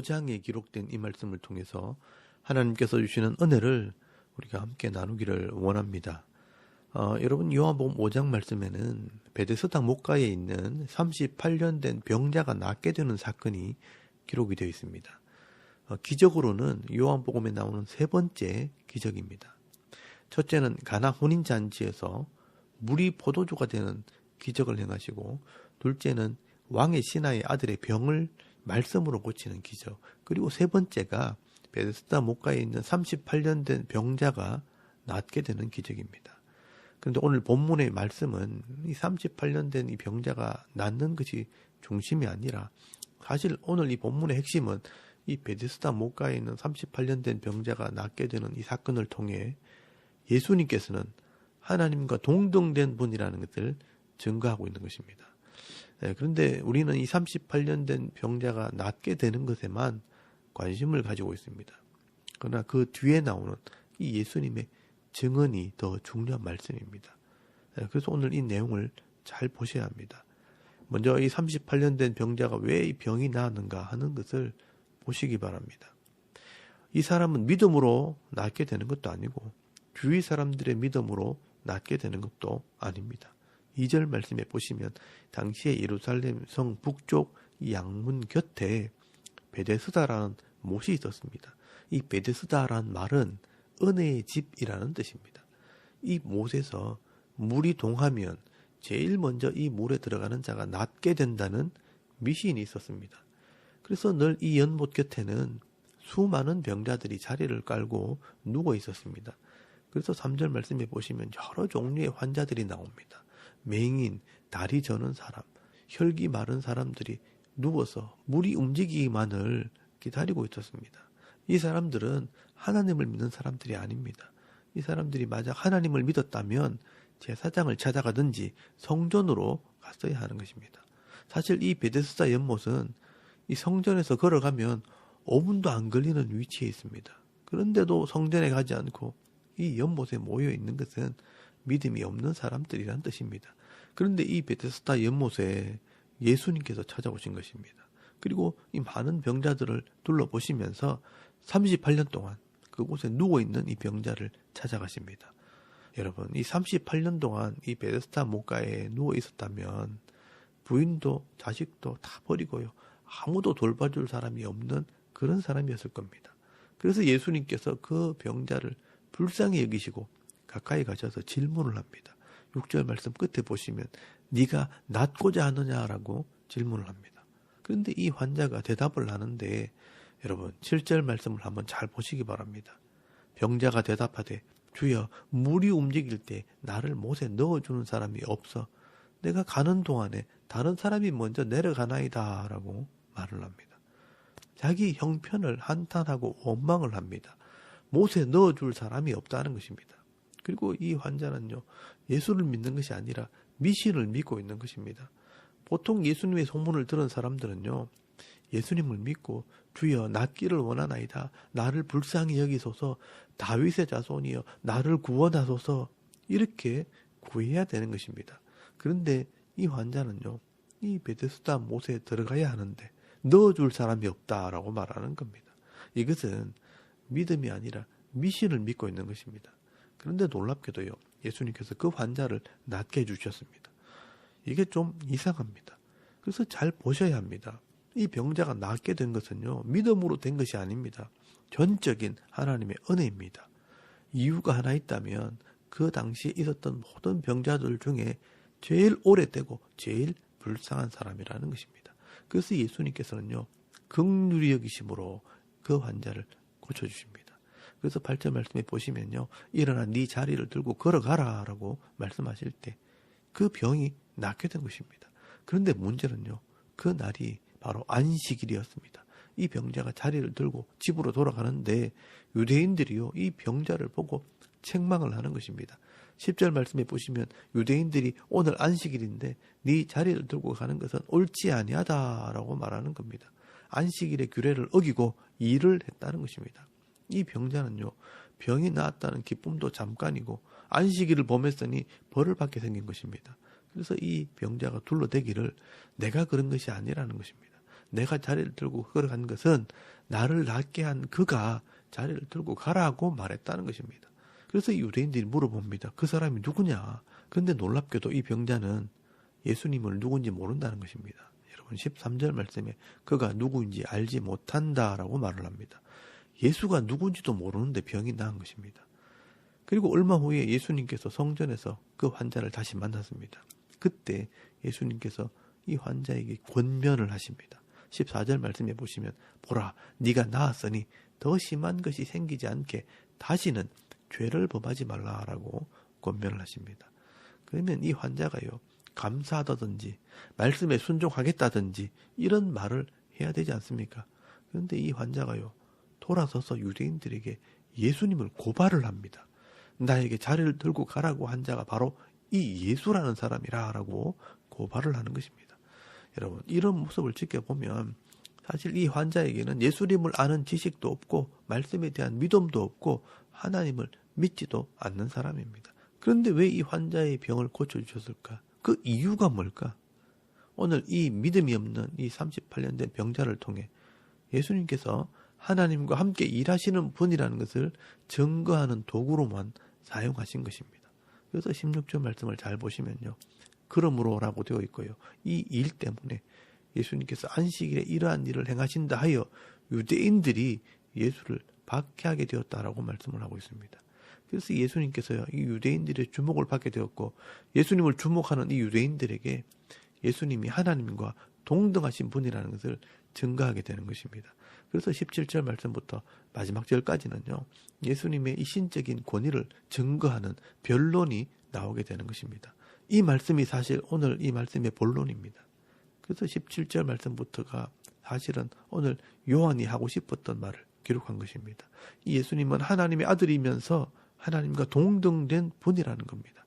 5장에 기록된 이 말씀을 통해서 하나님께서 주시는 은혜를 우리가 함께 나누기를 원합니다. 여러분, 요한복음 5장 말씀에는 베데스다 목가에 있는 38년 된 병자가 낫게 되는 사건이 기록이 되어 있습니다. 기적으로는 요한복음에 나오는 세 번째 기적입니다. 첫째는 가나 혼인잔치에서 물이 포도주가 되는 기적을 행하시고, 둘째는 왕의 신하의 아들의 병을 말씀으로 고치는 기적, 그리고 세 번째가 베데스다 목가에 있는 38년 된 병자가 낫게 되는 기적입니다. 그런데 오늘 본문의 말씀은 이 38년 된 이 병자가 낫는 것이 중심이 아니라, 사실 오늘 이 본문의 핵심은 이 베데스다 목가에 있는 38년 된 병자가 낫게 되는 이 사건을 통해 예수님께서는 하나님과 동등된 분이라는 것을 증거하고 있는 것입니다. 그런데 우리는 이 38년 된 병자가 낫게 되는 것에만 관심을 가지고 있습니다. 그러나 그 뒤에 나오는 이 예수님의 증언이 더 중요한 말씀입니다. 그래서 오늘 이 내용을 잘 보셔야 합니다. 먼저 이 38년 된 병자가 왜 이 병이 나았는가 하는 것을 보시기 바랍니다. 이 사람은 믿음으로 낫게 되는 것도 아니고 주위 사람들의 믿음으로 낫게 되는 것도 아닙니다. 2절 말씀에 보시면 당시에 예루살렘 성 북쪽 양문 곁에 베데스다라는 못이 있었습니다. 이 베데스다라는 말은 은혜의 집이라는 뜻입니다. 이 못에서 물이 동하면 제일 먼저 이 물에 들어가는 자가 낫게 된다는 미신이 있었습니다. 그래서 늘 이 연못 곁에는 수많은 병자들이 자리를 깔고 누워 있었습니다. 그래서 3절 말씀에 보시면 여러 종류의 환자들이 나옵니다. 맹인, 다리 저는 사람, 혈기 마른 사람들이 누워서 물이 움직이기만을 기다리고 있었습니다. 이 사람들은 하나님을 믿는 사람들이 아닙니다. 이 사람들이 만약 하나님을 믿었다면 제사장을 찾아가든지 성전으로 갔어야 하는 것입니다. 사실 이 베데스다 연못은 이 성전에서 걸어가면 5분도 안 걸리는 위치에 있습니다. 그런데도 성전에 가지 않고 이 연못에 모여 있는 것은 믿음이 없는 사람들이란 뜻입니다. 그런데 이 베데스다 연못에 예수님께서 찾아오신 것입니다. 그리고 이 많은 병자들을 둘러보시면서 38년 동안 그곳에 누워있는 이 병자를 찾아가십니다. 여러분, 이 38년 동안 이 베데스다 목가에 누워 있었다면 부인도 자식도 다 버리고요, 아무도 돌봐줄 사람이 없는 그런 사람이었을 겁니다. 그래서 예수님께서 그 병자를 불쌍히 여기시고 가까이 가셔서 질문을 합니다. 6절 말씀 끝에 보시면 네가 낫고자 하느냐라고 질문을 합니다. 그런데 이 환자가 대답을 하는데, 여러분 7절 말씀을 한번 잘 보시기 바랍니다. 병자가 대답하되 주여, 물이 움직일 때 나를 못에 넣어주는 사람이 없어 내가 가는 동안에 다른 사람이 먼저 내려가나이다 라고 말을 합니다. 자기 형편을 한탄하고 원망을 합니다. 못에 넣어줄 사람이 없다는 것입니다. 그리고 이 환자는요, 예수를 믿는 것이 아니라 미신을 믿고 있는 것입니다. 보통 예수님의 소문을 들은 사람들은요, 예수님을 믿고 주여 낫기를 원하나이다, 나를 불쌍히 여기소서, 다윗의 자손이여 나를 구원하소서, 이렇게 구해야 되는 것입니다. 그런데 이 환자는요, 이 베데스다 못에 들어가야 하는데 넣어줄 사람이 없다라고 말하는 겁니다. 이것은 믿음이 아니라 미신을 믿고 있는 것입니다. 그런데 놀랍게도요, 예수님께서 그 환자를 낫게 해주셨습니다. 이게 좀 이상합니다. 그래서 잘 보셔야 합니다. 이 병자가 낫게 된 것은요, 믿음으로 된 것이 아닙니다. 전적인 하나님의 은혜입니다. 이유가 하나 있다면 그 당시에 있었던 모든 병자들 중에 제일 오래되고 제일 불쌍한 사람이라는 것입니다. 그래서 예수님께서는요, 긍휼히 여기심으로 그 환자를 고쳐주십니다. 그래서 8절 말씀에 보시면요, 일어나 네 자리를 들고 걸어가라 라고 말씀하실 때 그 병이 낫게 된 것입니다. 그런데 문제는요, 그 날이 바로 안식일이었습니다. 이 병자가 자리를 들고 집으로 돌아가는데 유대인들이요, 이 병자를 보고 책망을 하는 것입니다. 10절 말씀에 보시면 유대인들이 오늘 안식일인데 네 자리를 들고 가는 것은 옳지 아니하다라고 말하는 겁니다. 안식일의 규례를 어기고 일을 했다는 것입니다. 이 병자는요, 병이 나았다는 기쁨도 잠깐이고 안식일을 범했으니 벌을 받게 생긴 것입니다. 그래서 이 병자가 둘러대기를 내가 그런 것이 아니라는 것입니다. 내가 자리를 들고 걸어간 것은 나를 낫게 한 그가 자리를 들고 가라고 말했다는 것입니다. 그래서 유대인들이 물어봅니다. 그 사람이 누구냐? 그런데 놀랍게도 이 병자는 예수님을 누군지 모른다는 것입니다. 여러분 13절 말씀에 그가 누구인지 알지 못한다라고 말을 합니다. 예수가 누군지도 모르는데 병이 나은 것입니다. 그리고 얼마 후에 예수님께서 성전에서 그 환자를 다시 만났습니다. 그때 예수님께서 이 환자에게 권면을 하십니다. 14절 말씀에 보시면 보라 네가 나았으니 더 심한 것이 생기지 않게 다시는 죄를 범하지 말라라고 권면을 하십니다. 그러면 이 환자가요 감사하다든지 말씀에 순종하겠다든지 이런 말을 해야 되지 않습니까? 그런데 이 환자가요 돌아서서 유대인들에게 예수님을 고발을 합니다. 나에게 자리를 들고 가라고 한 자가 바로 이 예수라는 사람이라고 고발을 하는 것입니다. 여러분 이런 모습을 지켜보면 사실 이 환자에게는 예수님을 아는 지식도 없고 말씀에 대한 믿음도 없고 하나님을 믿지도 않는 사람입니다. 그런데 왜 이 환자의 병을 고쳐주셨을까? 그 이유가 뭘까? 오늘 이 믿음이 없는 이 38년 된 병자를 통해 예수님께서 하나님과 함께 일하시는 분이라는 것을 증거하는 도구로만 사용하신 것입니다. 그래서 16절 말씀을 잘 보시면요. 그러므로라고 되어 있고요. 이 일 때문에 예수님께서 안식일에 이러한 일을 행하신다 하여 유대인들이 예수를 박해하게 되었다라고 말씀을 하고 있습니다. 그래서 예수님께서요, 이 유대인들의 주목을 받게 되었고 예수님을 주목하는 이 유대인들에게 예수님이 하나님과 동등하신 분이라는 것을 증거하게 되는 것입니다. 그래서 17절 말씀부터 마지막 절까지는요. 예수님의 이 신적인 권위를 증거하는 변론이 나오게 되는 것입니다. 이 말씀이 사실 오늘 이 말씀의 본론입니다. 그래서 17절 말씀부터가 사실은 오늘 요한이 하고 싶었던 말을 기록한 것입니다. 이 예수님은 하나님의 아들이면서 하나님과 동등된 분이라는 겁니다.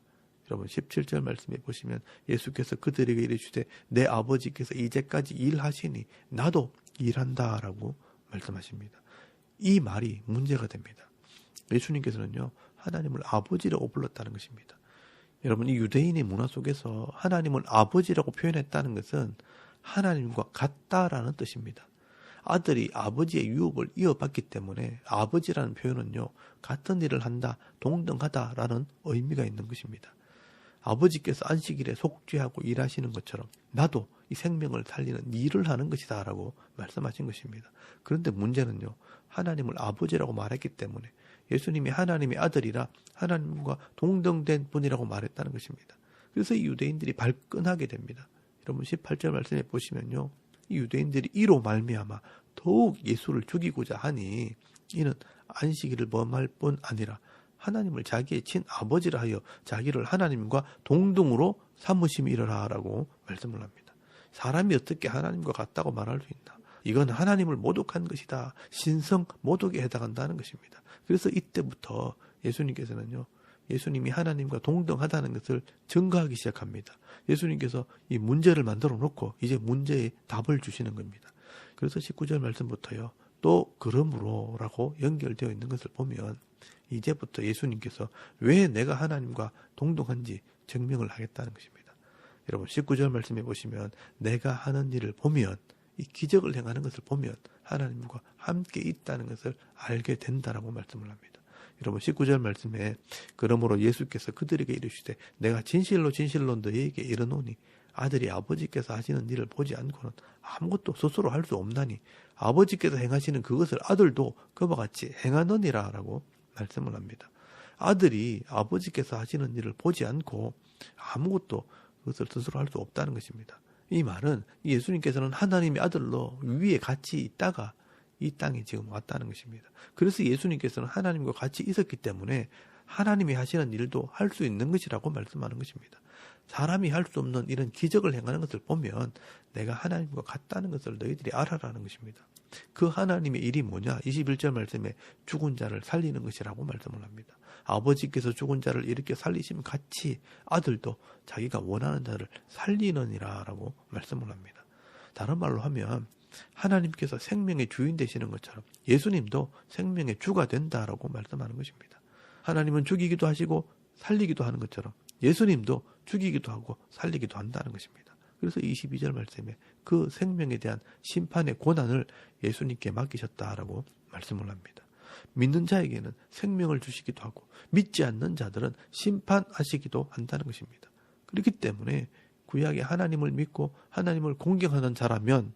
여러분 17절 말씀에 보시면 예수께서 그들에게 이르시되 내 아버지께서 이제까지 일하시니 나도 일한다라고 말씀하십니다. 이 말이 문제가 됩니다. 예수님께서는요 하나님을 아버지라고 불렀다는 것입니다. 여러분 이 유대인의 문화 속에서 하나님을 아버지라고 표현했다는 것은 하나님과 같다라는 뜻입니다. 아들이 아버지의 유업을 이어받기 때문에 아버지라는 표현은요 같은 일을 한다, 동등하다라는 의미가 있는 것입니다. 아버지께서 안식일에 속죄하고 일하시는 것처럼 나도 이 생명을 살리는 일을 하는 것이다 라고 말씀하신 것입니다. 그런데 문제는요 하나님을 아버지라고 말했기 때문에 예수님이 하나님의 아들이라 하나님과 동등된 분이라고 말했다는 것입니다. 그래서 이 유대인들이 발끈하게 됩니다. 여러분 18절 말씀에 보시면요 이 유대인들이 이로 말미암아 더욱 예수를 죽이고자 하니 이는 안식일을 범할 뿐 아니라 하나님을 자기의 친아버지라 하여 자기를 하나님과 동등으로 삼으심이 이르라라고 말씀을 합니다. 사람이 어떻게 하나님과 같다고 말할 수 있나? 이건 하나님을 모독한 것이다. 신성 모독에 해당한다는 것입니다. 그래서 이때부터 예수님께서는요. 예수님이 하나님과 동등하다는 것을 증거하기 시작합니다. 예수님께서 이 문제를 만들어 놓고 이제 문제의 답을 주시는 겁니다. 그래서 19절 말씀부터요. 또 그러므로라고 연결되어 있는 것을 보면 이제부터 예수님께서 왜 내가 하나님과 동등한지 증명을 하겠다는 것입니다. 여러분 19절 말씀해 보시면 내가 하는 일을 보면 이 기적을 행하는 것을 보면 하나님과 함께 있다는 것을 알게 된다라고 말씀을 합니다. 여러분 19절 말씀에 그러므로 예수께서 그들에게 이르시되 내가 진실로 진실로 너희에게 이르노니 아들이 아버지께서 하시는 일을 보지 않고는 아무것도 스스로 할 수 없나니 아버지께서 행하시는 그것을 아들도 그와 같이 행하느니라 라고 말씀을 합니다. 아들이 아버지께서 하시는 일을 보지 않고 아무것도 그것을 스스로 할 수 없다는 것입니다. 이 말은 예수님께서는 하나님의 아들로 위에 같이 있다가 이 땅에 지금 왔다는 것입니다. 그래서 예수님께서는 하나님과 같이 있었기 때문에 하나님이 하시는 일도 할 수 있는 것이라고 말씀하는 것입니다. 사람이 할 수 없는 이런 기적을 행하는 것을 보면 내가 하나님과 같다는 것을 너희들이 알아라는 것입니다. 그 하나님의 일이 뭐냐? 21절 말씀에 죽은 자를 살리는 것이라고 말씀을 합니다. 아버지께서 죽은 자를 이렇게 살리시면 같이 아들도 자기가 원하는 자를 살리느니라 라고 말씀을 합니다. 다른 말로 하면 하나님께서 생명의 주인 되시는 것처럼 예수님도 생명의 주가 된다라고 말씀하는 것입니다. 하나님은 죽이기도 하시고 살리기도 하는 것처럼 예수님도 죽이기도 하고 살리기도 한다는 것입니다. 그래서 22절 말씀에 그 생명에 대한 심판의 권한을 예수님께 맡기셨다라고 말씀을 합니다. 믿는 자에게는 생명을 주시기도 하고 믿지 않는 자들은 심판하시기도 한다는 것입니다. 그렇기 때문에 구약의 하나님을 믿고 하나님을 공경하는 자라면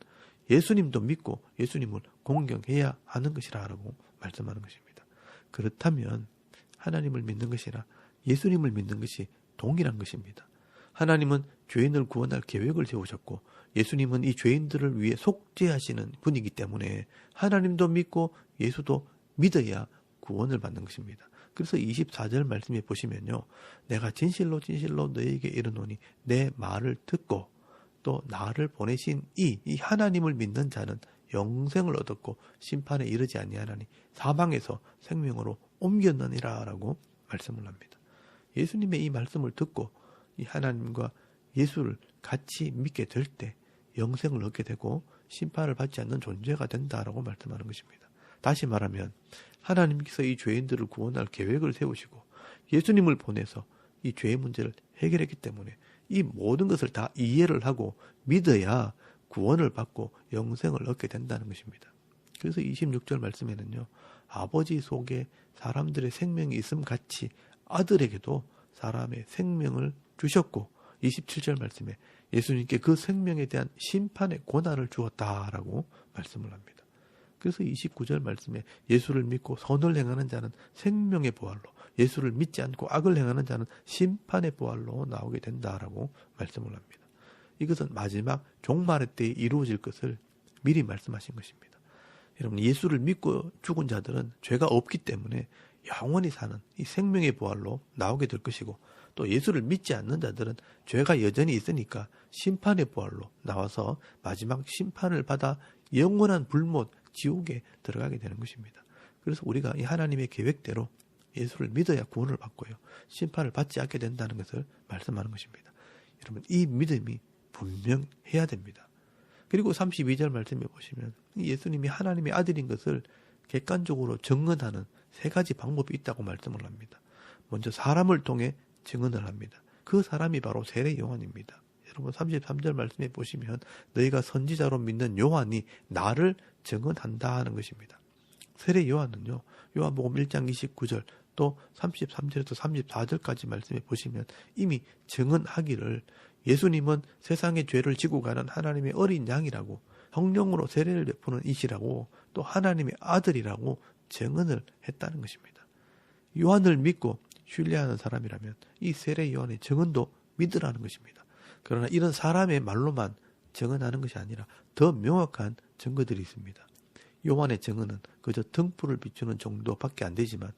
예수님도 믿고 예수님을 공경해야 하는 것이라고 말씀하는 것입니다. 그렇다면 하나님을 믿는 것이나 예수님을 믿는 것이 동일한 것입니다. 하나님은 죄인을 구원할 계획을 세우셨고 예수님은 이 죄인들을 위해 속죄하시는 분이기 때문에 하나님도 믿고 예수도 믿어야 구원을 받는 것입니다. 그래서 24절 말씀에 보시면요. 내가 진실로 진실로 너에게 이르노니 내 말을 듣고 또 나를 보내신 이 하나님을 믿는 자는 영생을 얻었고 심판에 이르지 아니하나니 사망에서 생명으로 옮겼느니라 라고 말씀을 합니다. 예수님의 이 말씀을 듣고 이 하나님과 예수를 같이 믿게 될 때 영생을 얻게 되고 심판을 받지 않는 존재가 된다라고 말씀하는 것입니다. 다시 말하면 하나님께서 이 죄인들을 구원할 계획을 세우시고 예수님을 보내서 이 죄의 문제를 해결했기 때문에 이 모든 것을 다 이해를 하고 믿어야 구원을 받고 영생을 얻게 된다는 것입니다. 그래서 26절 말씀에는요. 아버지 속에 사람들의 생명이 있음 같이 아들에게도 사람의 생명을 주셨고 27절 말씀에 예수님께 그 생명에 대한 심판의 권한을 주었다라고 말씀을 합니다. 그래서 29절 말씀에 예수를 믿고 선을 행하는 자는 생명의 부활로 예수를 믿지 않고 악을 행하는 자는 심판의 부활로 나오게 된다라고 말씀을 합니다. 이것은 마지막 종말의 때에 이루어질 것을 미리 말씀하신 것입니다. 여러분 예수를 믿고 죽은 자들은 죄가 없기 때문에 영원히 사는 이 생명의 부활로 나오게 될 것이고 또 예수를 믿지 않는 자들은 죄가 여전히 있으니까 심판의 부활로 나와서 마지막 심판을 받아 영원한 불못 지옥에 들어가게 되는 것입니다. 그래서 우리가 이 하나님의 계획대로 예수를 믿어야 구원을 받고요. 심판을 받지 않게 된다는 것을 말씀하는 것입니다. 여러분 이 믿음이 분명해야 됩니다. 그리고 32절 말씀에 보시면 예수님이 하나님의 아들인 것을 객관적으로 증언하는 세 가지 방법이 있다고 말씀을 합니다. 먼저 사람을 통해 증언을 합니다. 그 사람이 바로 세례 요한입니다. 여러분 33절 말씀에 보시면 너희가 선지자로 믿는 요한이 나를 증언한다 하는 것입니다. 세례 요한은요. 요한복음 1장 29절 또 33절에서 34절까지 말씀에 보시면 이미 증언하기를 예수님은 세상의 죄를 지고 가는 하나님의 어린 양이라고 성령으로 세례를 베푸는 이시라고 또 하나님의 아들이라고 증언을 했다는 것입니다. 요한을 믿고 신뢰하는 사람이라면 이 세례 요한의 증언도 믿으라는 것입니다. 그러나 이런 사람의 말로만 증언하는 것이 아니라 더 명확한 증거들이 있습니다. 요한의 증언은 그저 등불을 비추는 정도밖에 안 되지만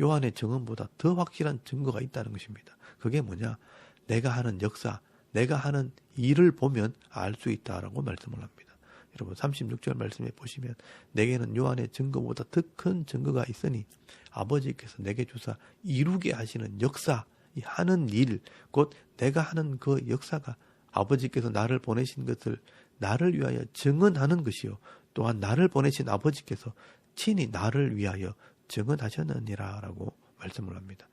요한의 증언보다 더 확실한 증거가 있다는 것입니다. 그게 뭐냐? 내가 하는 역사, 내가 하는 일을 보면 알 수 있다라고 말씀을 합니다. 여러분 36절 말씀에 보시면 내게는 요한의 증거보다 더 큰 증거가 있으니 아버지께서 내게 주사 이루게 하시는 역사, 이 하는 일, 곧 내가 하는 그 역사가 아버지께서 나를 보내신 것을 나를 위하여 증언하는 것이요 또한 나를 보내신 아버지께서 친히 나를 위하여 증언하셨느니라 라고 말씀을 합니다.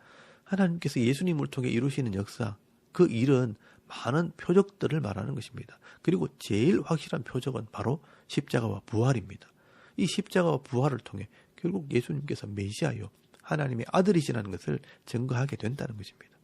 하나님께서 예수님을 통해 이루시는 역사, 그 일은 많은 표적들을 말하는 것입니다. 그리고 제일 확실한 표적은 바로 십자가와 부활입니다. 이 십자가와 부활을 통해 결국 예수님께서 메시아요 하나님의 아들이시라는 것을 증거하게 된다는 것입니다.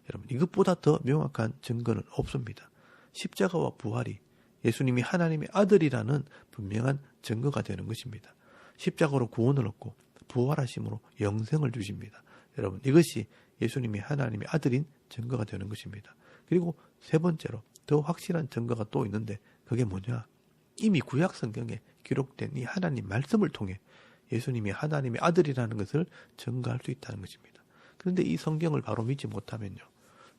여러분 이것보다 더 명확한 증거는 없습니다. 십자가와 부활이 예수님이 하나님의 아들이라는 분명한 증거가 되는 것입니다. 십자가로 구원을 얻고 부활하심으로 영생을 주십니다. 여러분 이것이 예수님이 하나님의 아들인 증거가 되는 것입니다. 그리고 세 번째로 더 확실한 증거가 또 있는데 그게 뭐냐? 이미 구약 성경에 기록된 이 하나님 말씀을 통해 예수님이 하나님의 아들이라는 것을 증거할 수 있다는 것입니다. 그런데 이 성경을 바로 믿지 못하면요.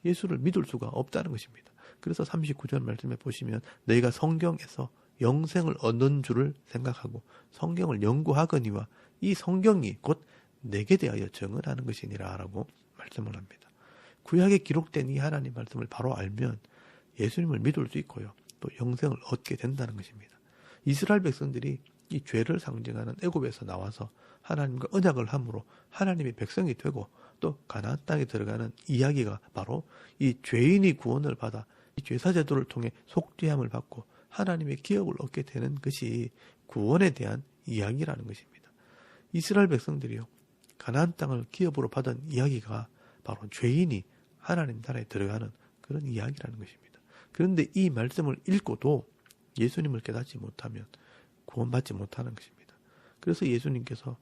예수를 믿을 수가 없다는 것입니다. 그래서 39절 말씀에 보시면 너희가 성경에서 영생을 얻는 줄을 생각하고 성경을 연구하거니와 이 성경이 곧 내게 대하여 증언하는 것이니라 라고 말씀을 합니다. 구약에 기록된 이 하나님 말씀을 바로 알면 예수님을 믿을 수 있고요. 또 영생을 얻게 된다는 것입니다. 이스라엘 백성들이 이 죄를 상징하는 애굽에서 나와서 하나님과 언약을 함으로 하나님의 백성이 되고 또 가나안 땅에 들어가는 이야기가 바로 이 죄인이 구원을 받아 이 제사제도를 통해 속죄함을 받고 하나님의 기업을 얻게 되는 것이 구원에 대한 이야기라는 것입니다. 이스라엘 백성들이요, 가나안 땅을 기업으로 받은 이야기가 바로 죄인이 하나님 나라에 들어가는 그런 이야기라는 것입니다. 그런데 이 말씀을 읽고도 예수님을 깨닫지 못하면 구원받지 못하는 것입니다. 그래서 예수님께서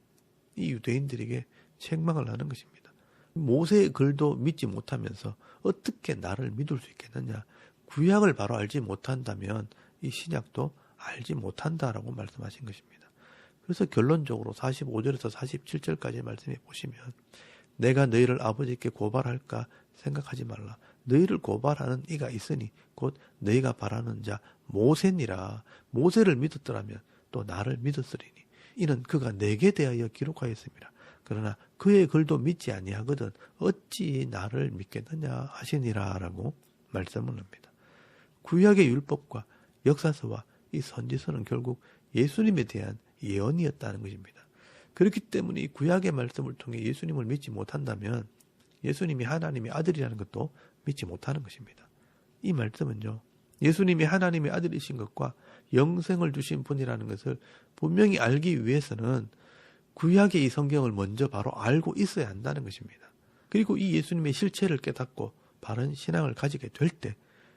이 유대인들에게 책망을 하는 것입니다. 모세의 글도 믿지 못하면서 어떻게 나를 믿을 수 있겠느냐. 구약을 바로 알지 못한다면 이 신약도 알지 못한다라고 말씀하신 것입니다. 그래서 결론적으로 45절에서 47절까지 말씀해 보시면 내가 너희를 아버지께 고발할까 생각하지 말라. 너희를 고발하는 이가 있으니 곧 너희가 바라는 자 모세니라. 모세를 믿었더라면 또 나를 믿었으리니 이는 그가 내게 대하여 기록하였습니다. 그러나 그의 글도 믿지 아니하거든 어찌 나를 믿겠느냐 하시니라 라고 말씀을 합니다. 구약의 율법과 역사서와 이 선지서는 결국 예수님에 대한 예언이었다는 것입니다. 그렇기 때문에 이 구약의 말씀을 통해 예수님을 믿지 못한다면 예수님이 하나님의 아들이라는 것도 믿지 못하는 것입니다. 이 말씀은요, 예수님이 하나님의 아들이신 것과 영생을 주신 분이라는 것을 분명히 알기 위해서는 구약의 이 성경을 먼저 바로 알고 있어야 한다는 것입니다. 그리고 이 예수님의 실체를 깨닫고 바른 신앙을 가지게 될 때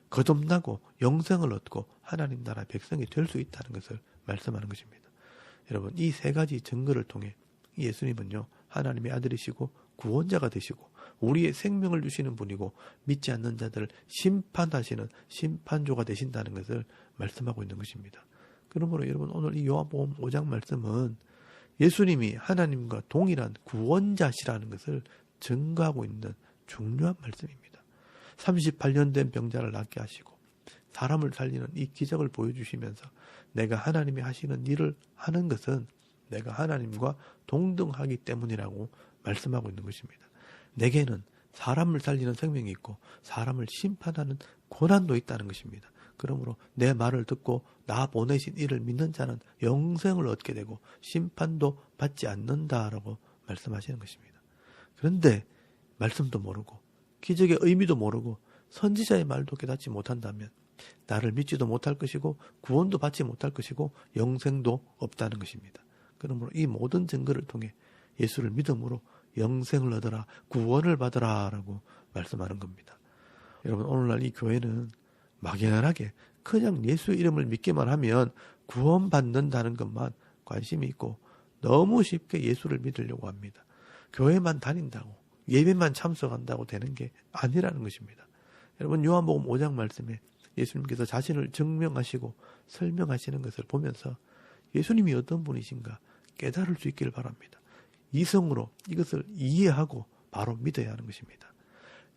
거듭나고 영생을 얻고 하나님 나라 백성이 될 수 있다는 것을 말씀하는 것입니다. 여러분, 이 세 가지 증거를 통해 예수님은요, 하나님의 아들이시고 구원자가 되시고 우리의 생명을 주시는 분이고 믿지 않는 자들을 심판하시는 심판조가 되신다는 것을 말씀하고 있는 것입니다. 그러므로 여러분, 오늘 이 요한복음 5장 말씀은 예수님이 하나님과 동일한 구원자시라는 것을 증거하고 있는 중요한 말씀입니다. 38년 된 병자를 낫게 하시고 사람을 살리는 이 기적을 보여주시면서 내가 하나님이 하시는 일을 하는 것은 내가 하나님과 동등하기 때문이라고 말씀하고 있는 것입니다. 내게는 사람을 살리는 생명이 있고 사람을 심판하는 고난도 있다는 것입니다. 그러므로 내 말을 듣고 나 보내신 이를 믿는 자는 영생을 얻게 되고 심판도 받지 않는다라고 말씀하시는 것입니다. 그런데 말씀도 모르고 기적의 의미도 모르고 선지자의 말도 깨닫지 못한다면 나를 믿지도 못할 것이고 구원도 받지 못할 것이고 영생도 없다는 것입니다. 그러므로 이 모든 증거를 통해 예수를 믿음으로 영생을 얻어라, 구원을 받으라 라고 말씀하는 겁니다. 여러분, 오늘날 이 교회는 막연하게 그냥 예수 이름을 믿기만 하면 구원받는다는 것만 관심이 있고 너무 쉽게 예수를 믿으려고 합니다. 교회만 다닌다고 예배만 참석한다고 되는 게 아니라는 것입니다. 여러분, 요한복음 5장 말씀에 예수님께서 자신을 증명하시고 설명하시는 것을 보면서 예수님이 어떤 분이신가 깨달을 수 있기를 바랍니다. 이성으로 이것을 이해하고 바로 믿어야 하는 것입니다.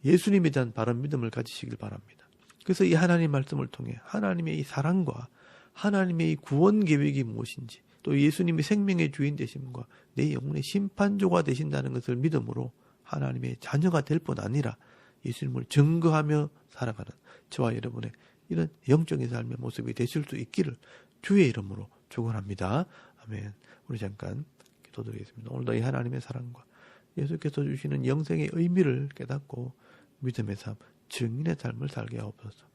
예수님에 대한 바른 믿음을 가지시길 바랍니다. 그래서 이 하나님 말씀을 통해 하나님의 이 사랑과 하나님의 이 구원 계획이 무엇인지 또 예수님이 생명의 주인 되심과 내 영혼의 심판조가 되신다는 것을 믿음으로 하나님의 자녀가 될 뿐 아니라 예수님을 증거하며 살아가는 저와 여러분의 이런 영적인 삶의 모습이 되실 수 있기를 주의 이름으로 축원합니다. 아멘. 우리 잠깐 기도드리겠습니다. 오늘도 이 하나님의 사랑과 예수께서 주시는 영생의 의미를 깨닫고 믿음의 삶, 증인의 삶을 살게 하옵소서.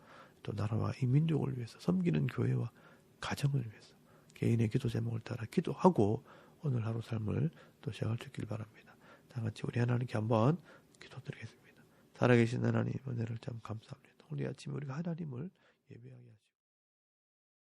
또 나라와 이 민족을 위해서 섬기는 교회와 가정을 위해서 개인의 기도 제목을 따라 기도하고 오늘 하루 삶을 또 시작할 수 있길 바랍니다. 다 같이 우리 하나님께 한번 기도드리겠습니다. 살아계신 하나님 은혜를 참 감사합니다. 오늘 아침에 우리가 하나님을 예배하게 하시고